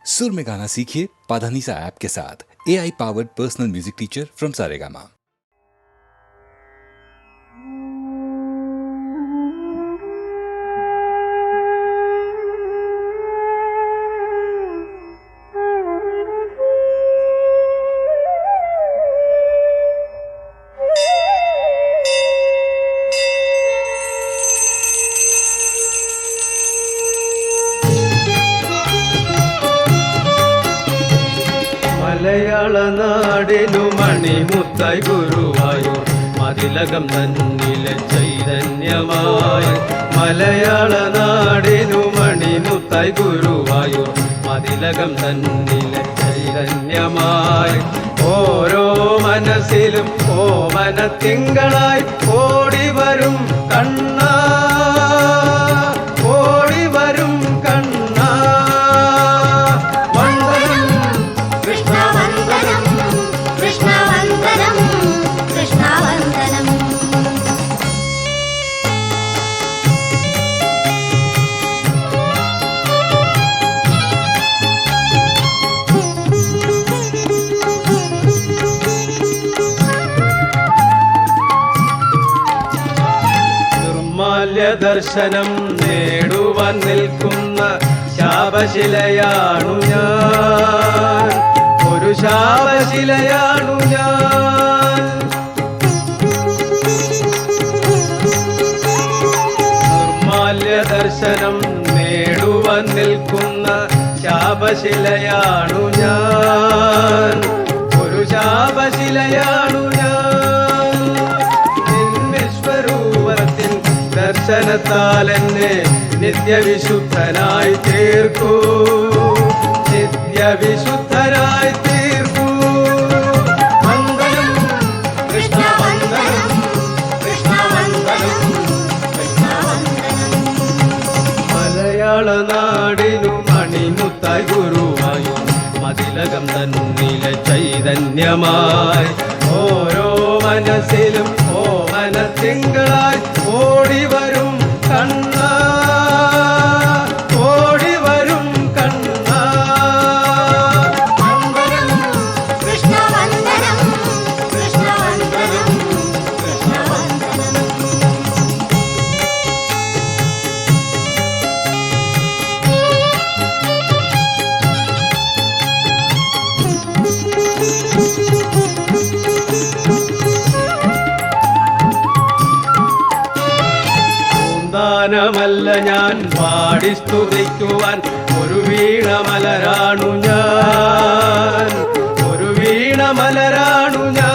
सुर में गाना सीखिए पाधानीसा ऐप के साथ। AI powered personal music teacher from Saregama. മലയാള നാടിനു മണിമുത്തായി ഗുരുവായൂർ മതിലകം തന്നിലെ ചൈതന്യമായി. മലയാള നാടിനു മണിമുത്തായി ഗുരുവായൂർ മതിലകം തന്നിലെ ചൈതന്യമായി. ഓരോ മനസ്സിലും ഓമന തിങ്കളായി ഓടിവരും കണ്ണാ, ഓടിവരും കണ്ണാ. ദർശനം നേടുവാൻ നിൽക്കുന്ന ശാപശിലയാണു ഞാൻ, ഒരു ശാപശിലയാണു ഞാൻ. നിർമാല്യ ദർശനം നേടുവാൻ നിൽക്കുന്ന ശാപശിലയാണു ഞാൻ, ഒരു ശാപശിലയാണു ഞാൻ. വിശ്വരൂപത്തിൻ ദർശനത്താൽ എന്നെ നിത്യവിശുദ്ധനായി തീർക്കൂ, നിത്യവിശുദ്ധനായി തീർക്കൂ. വന്ദനം കൃഷ്ണ വന്ദനം, കൃഷ്ണ വന്ദനം, കൃഷ്ണ വന്ദനം. മലയാള നാടിനു മണിമുത്തായി ഗുരുവായൂർ മതിലകം തന്നിലെ ചൈതന്യമായി. ഓരോ മനസ്സിലും ഓമന തിങ്കളായി ഓടിവരും കണ്ണാ, ഓടിവരും കണ്ണാ. വന്ദനം കൃഷ്ണ വന്ദനം, കൃഷ്ണ വന്ദനം, കൃഷ്ണ വന്ദനം. ാനമല്ല ഞാൻ പാടി സ്തുതിക്കുവാൻ ഒരു വീണമലരാണു ഞാൻ, ഒരു വീണമലരാണു ഞാൻ.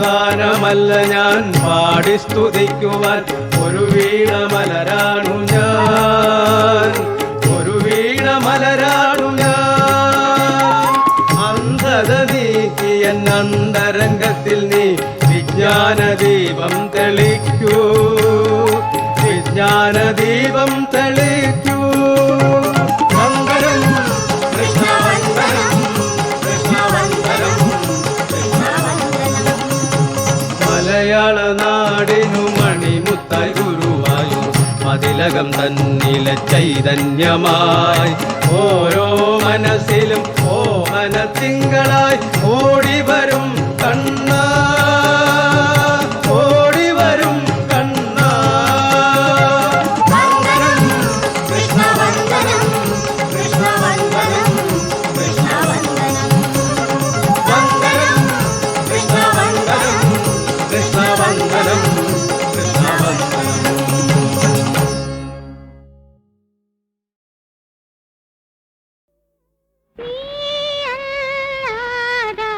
ാനമല്ല ഞാൻ പാടി സ്തുതിക്കുവാൻ ഒരു വീണമലരാണു ഞാൻ, ഒരു വീണമലരാണു ഞാൻ. അന്ധത നീക്കിയ അന്തരംഗത്തിൽ നീ വിജ്ഞാനദീപം തെളിക്കൂ, വിജ്ഞാനദീപം തെളിക്കൂ. വന്ദനം കൃഷ്ണ വന്ദനം, കൃഷ്ണ വന്ദനം, കൃഷ്ണ വന്ദനം. മലയാള നാടിനു മണിമുത്തായി ഗുരുവായൂർ മതിലകം തന്നിലെ ചൈതന്യമായി. ഓരോ മനസ്സിലും ഓമന തിങ്കളായി ഓടിവരും കണ്ണാ, ഓടിവരും കണ്ണാ. വന്ദനം കൃഷ്ണ വന്ദനം, കൃഷ്ണ വന്ദനം, കൃഷ്ണ വന്ദനം. വന്ദനം കൃഷ്ണ വന്ദനം, കൃഷ്ണ വന്ദനം, കൃഷ്ണ വന്ദനം. നീ അല്ലാതാ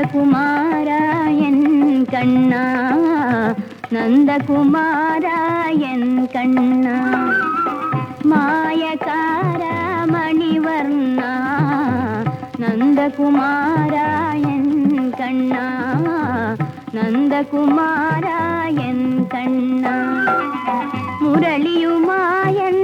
നന്ദകുമാരായൻ കണ്ണ നന്ദകുമാരായൻ കണ്ണ മായകാര മണിവർണ്ണ നന്ദകുമാരായൻ കണ്ണ നന്ദകുമാരായൻ കണ്ണ മുരളിയുമായൻ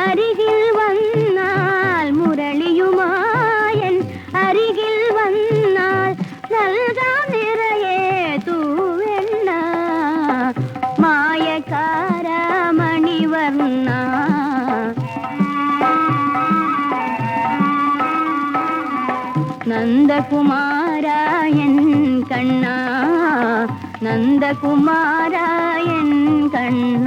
അരികിൽ വന്നാൽ മുരളിയുമായൻ അരികിൽ വന്നാൽ നൽകാം നിറയെ തൂവെണ്ണ മായകാര മണിവർണ്ണ നന്ദകുമാരായൻ കണ്ണ നന്ദകുമാരായൻ കണ്ണ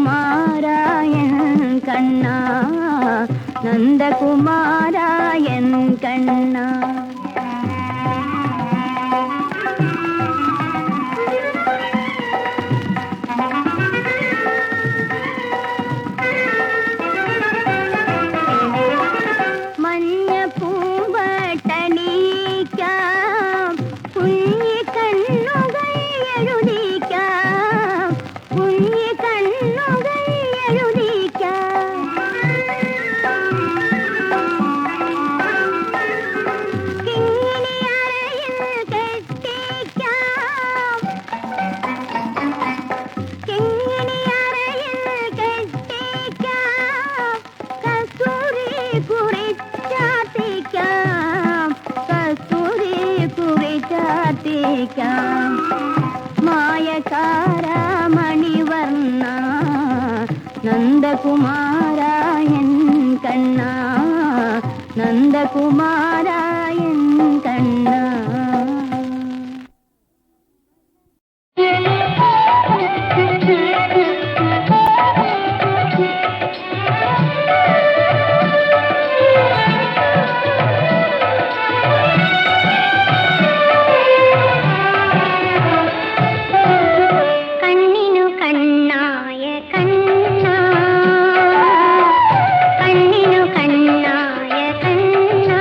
നന്ദകുമാരായൻ കണ്ണ നന്ദകുമാരായൻ കണ്ണ മഞ്ഞ പൂമ്പട്ടണിക്കാം കുഞ്ഞി കണ്ണുകൾ എഴുതിക്കാം കുഞ്ഞി കണ്ണുകൾ എഴുതിക്കാം കിങ്ങിണി അരയിൽ കെട്ടിക്കാം കിങ്ങിണി അരയിൽ കെട്ടിക്കാം കസ്തൂരി കുറിച്ചാത്തിക്കാം കസ്തൂരി കുറിച്ചാത്തിക്കാം മായകാര മണിവർണ്ണ നന്ദകുമാരായൻ കണ്ണ നന്ദകുമാരായൻ കണ്ണ കണ്ണിനു കണ്ണായ കണ്ണ കണ്ണിനു കണ്ണായ കണ്ണ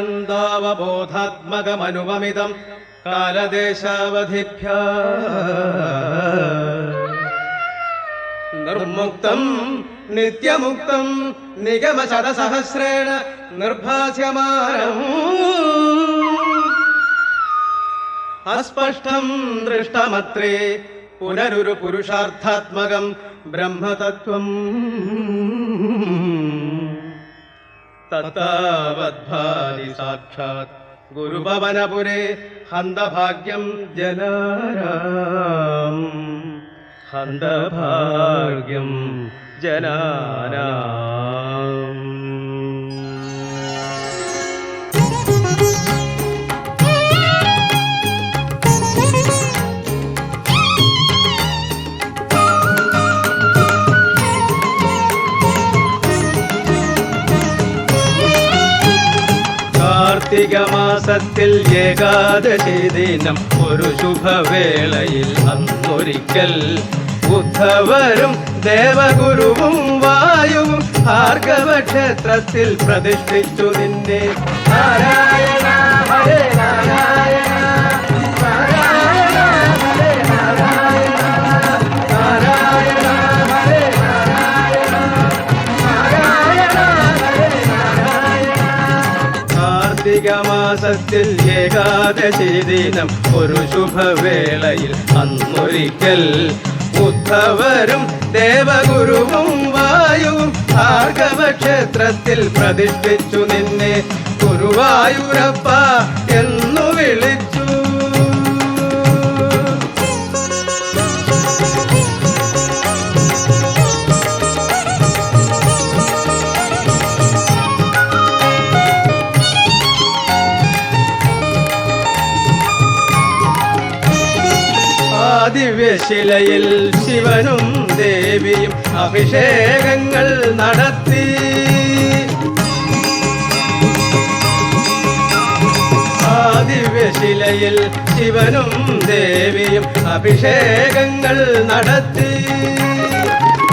ആനന്ദാവബോധാത്മകമനുപമിതം കാലദേശാവധിഭ്യ നിർമുക്തം നിത്യമുക്തം നിഗമശതസഹസ്രേണ നിർഭാസ്യമാനം അസ്പഷ്ടം ദൃഷ്ടമത്രേ പുനരുരു പുരുഷാർത്ഥാത്മകം ബ്രഹ്മതത്വം തത്താവദ്ഭാതി സാക്ഷാത് ഗുരുഭവനപുരേ ഹന്തഭാഗ്യം ജനാനാം ഹന്തഭാഗ്യം ജനാനാം. കാർത്തിക മാസത്തിൽ ഏകാദശി ദിനം ഒരു ശുഭവേളയിൽ അന്നൊരിക്കൽ ഉദ്ധവരും ദേവഗുരുവും വായുവും ഭാർഗവ ക്ഷേത്രത്തിൽ പ്രതിഷ്ഠിച്ചു നിന്നെ. നാരായണ ഹരേ നാരായണ നാരായണ ഹരേ നാരായണ നാരായണ ഹരേ നാരായണ നാരായണ ഹരേ നാരായണ. കാർത്തിക മാസത്തിൽ ഏകാദശി ദിനം ഒരു ശുഭവേളയിൽ അന്നൊരിക്കൽ ഉദ്ധവരും ദേവഗുരുവും വായുവും ഭാർഗവ ക്ഷേത്രത്തിൽ പ്രതിഷ്ഠിച്ചു നിന്നെ. ഗുരുവായൂരപ്പ എന്നു വിളിച്ചു. ദിവ്യശിലയിൽ ശിവനും ദേവിയും അഭിഷേകങ്ങൾ നടത്തി. ദിവ്യശിലയിൽ ശിവനും ദേവിയും അഭിഷേകങ്ങൾ നടത്തി.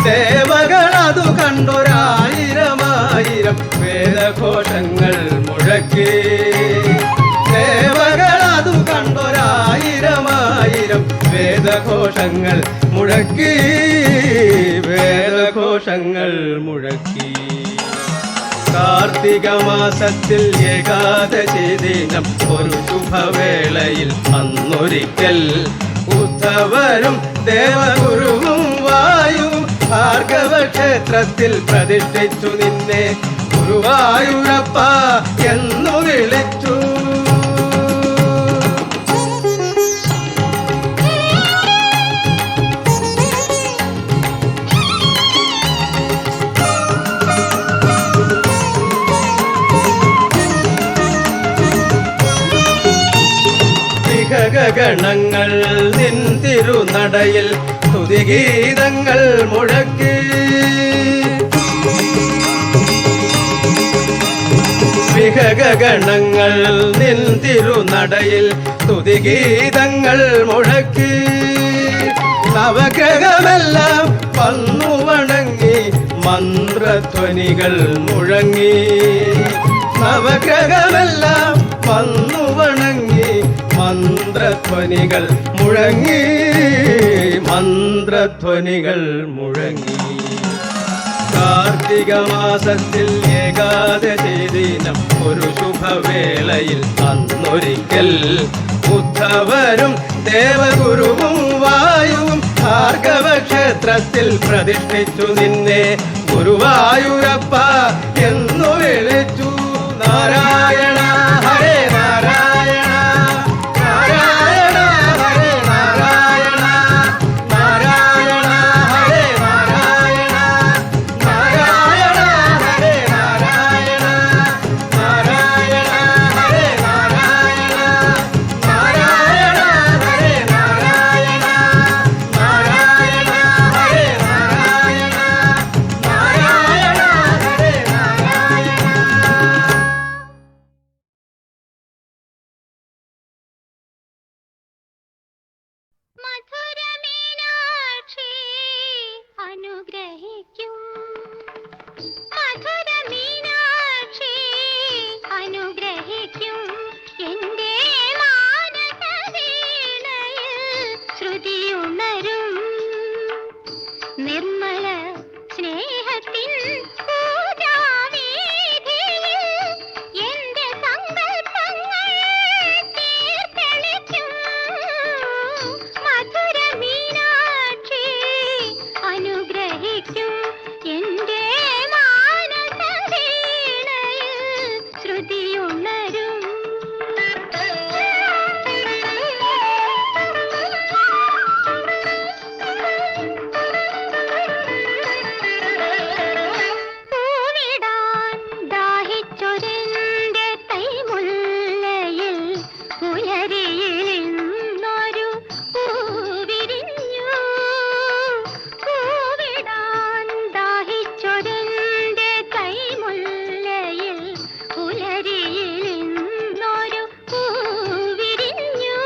ദേവകളതു കണ്ടൊരായിരമായിരം വേദഘോഷങ്ങൾ മുഴക്കി. ദേവകളതു കണ്ടൊരായിരമായിരം വേദഘോഷങ്ങൾ മുഴക്കി. വേദഘോഷങ്ങൾ മുഴക്കി. കാർത്തിക മാസത്തിൽ ഏകാദശി ദിനം ഒരു ശുഭവേളയിൽ അന്നൊരിക്കൽ ഉദ്ധവരും ദേവഗുരുവും വായുവും ഭാർഗവ ക്ഷേത്രത്തിൽ പ്രതിഷ്ഠിച്ചു നിന്നെ. ഗുരുവായൂരപ്പ എന്നു വിളിച്ചു. ഗണങ്ങൾ നിൻ തിരുനടയിൽ സ്തുതിഗീതങ്ങൾ മുഴക്കി. വിഹഗണങ്ങൾ നിൻ തിരുനടയിൽ സ്തുതിഗീതങ്ങൾ മുഴക്കി. നവഗ്രഹമെല്ലാം വന്നു വണങ്ങി മന്ത്രധ്വനികൾ മുഴങ്ങി. നവഗ്രഹമെല്ലാം വന്നു വണങ്ങി മന്ത്രധ്വനികൾ മുഴങ്ങി. മന്ത്രധ്വനികൾ മുഴങ്ങി. കാർത്തിക മാസത്തിൽ ഏകാദശി ദിനം ഒരു ശുഭവേളയിൽ അന്നൊരിക്കൽ ഉദ്ധവരും ദേവഗുരുവും വായുവും ഭാർഗവ ക്ഷേത്രത്തിൽ പ്രതിഷ്ഠിച്ചു നിന്നെ. ഗുരുവായൂരപ്പ എന്നു വിളിച്ചു. നാരായണ ഹരേ നാരായണ നാരായണ ഹരേ നാരായണ നാരായണ ഹരേ നാരായണ നാരായണ ഹരേ നാരായണ നാരായണ ഹരേ നാരായണ നാരായണ ഹരേ നാരായണ നാരായണ ഹരേ നാരായണ നാരായണ ഹരേ നാരായണ. ശ്രുതിയുണരും നിർമ്മല സ്നേഹത്തിൻ പൂജാവേദിയിൽ എന്റെ സങ്കൽപ്പങ്ങൾ തീർത്തെളിക്കും മധുര മീനാക്ഷി അനുഗ്രഹിക്കും എന്റെ മാനസവീണയിൽ ശ്രുതിയുണരും പൂവിടാൻ ദാഹിച്ചൊരെന്റെ കൈമുല്ലയിൽ പുലരിയിൽ ഇന്നൊരു പൂവിരിഞ്ഞു പൂവിടാൻ ദാഹിച്ചൊരെന്റെ കൈമുല്ലയിൽ പുലരിയിൽ ഇന്നൊരു പൂവിരിഞ്ഞു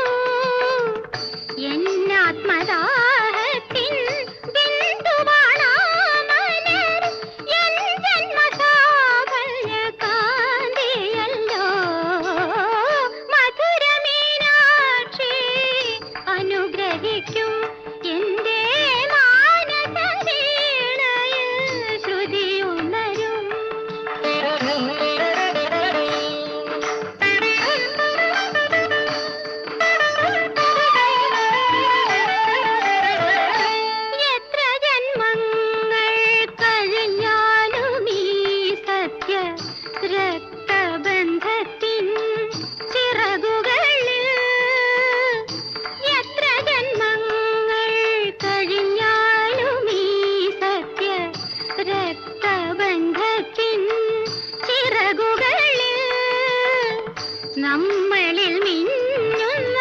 എന്നാത്മദാഹത്തിൻ ബിന്ദുവാണാമലർ എൻ ജന്മസാഫല്യ കാന്തിയല്ലോ മധുര മീനാക്ഷി അനുഗ്രഹിക്കും എന്റെ മാനസവീണയിൽ ശ്രുതിയുണരും എത്ര ജന്മങ്ങൾ കഴിഞ്ഞാലും ഈ സത്യ രക്തബന്ധത്തിൻ ചിറകുകളിൽ എത്ര ജന്മങ്ങൾ കഴിഞ്ഞാലും ഈ സത്യ രക്തബന്ധത്തിൻ ചിറകുകളിൽ നമ്മളിൽ മിന്നുന്ന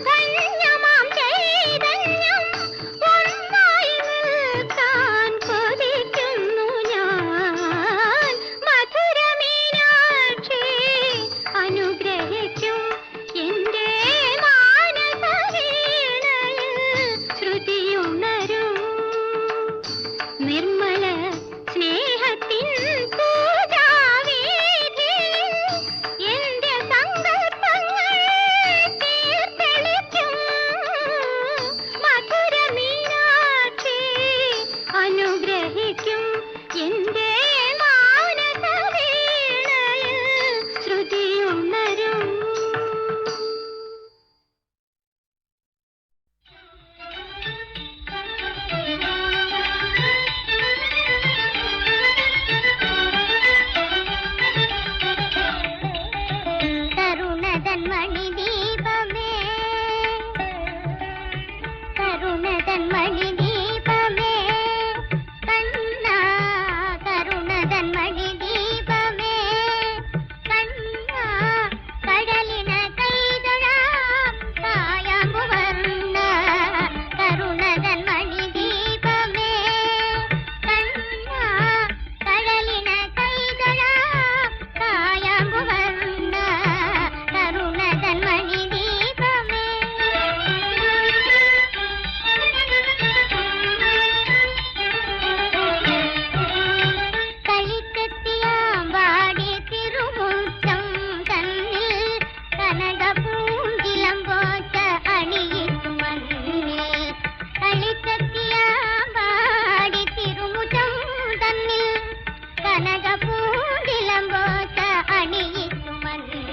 ധന്യമാം ചൈതന്യം ഒന്നായി നിൽക്കാൻ കൊതിക്കുന്നു ഞാൻ മധുര മീനാക്ഷി അനുഗ്രഹിക്കും എന്റെ മാനസവീണയിൽ ശ്രുതിയുണരും നിർമ്മല സ്നേഹത്തിൻ പൂജാവേദിയിൽ എന്റെ സങ്കൽപ്പങ്ങൾ തീർത്തെളിക്കും മധുര മീനാക്ഷി അനുഗ്രഹിക്കും എന്റെ മാനസവീണയിൽ ശ്രുതിയുണരും കരുണതൻ മണിദീപമേ കരുണതൻ മണിദീപമേ കണ്ണാ കരുണതൻ മണിദീപമേ കണ്ണാ കടലിന കൈതൊഴാം കായാമ്പുവർണ്ണ കരുണതൻ മണിദീപമേ കണ്ണാ കടലിന കൈതൊഴാം കായാമ്പുവർണ്ണ കരുണതൻ മണിദീപമേ കളിക്കത്തിയാമ്പാടി തിരുമുറ്റം തന്നിൽ കനകപൂങ്കിലം പോച്ച അണിയിച്ചു മണ്ണിൽ കളിക്കത്തിയാമ്പാടി തിരുമുറ്റം തന്നിൽ കനകപൂങ്കിലം പോച്ച അണിയിച്ചു മണ്ണിൽ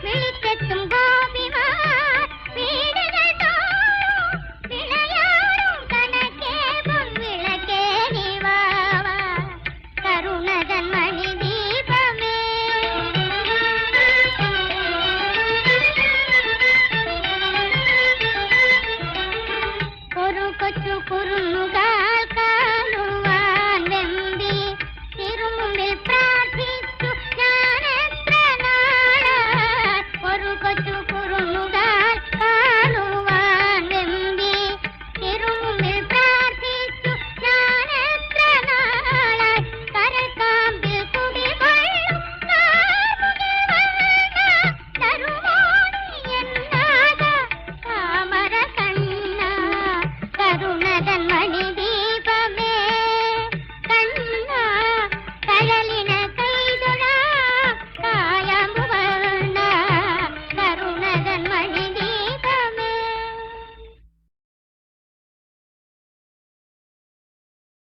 വിളിച്ചെത്തും ഗോപിമാർ വീടുകൾ തോറും വിളയാടും കണക്കേ പൊൻവിളക്കേ നിവാവ കരുണതൻ മണിദീപമേ ഒരു കൊച്ചു കുറും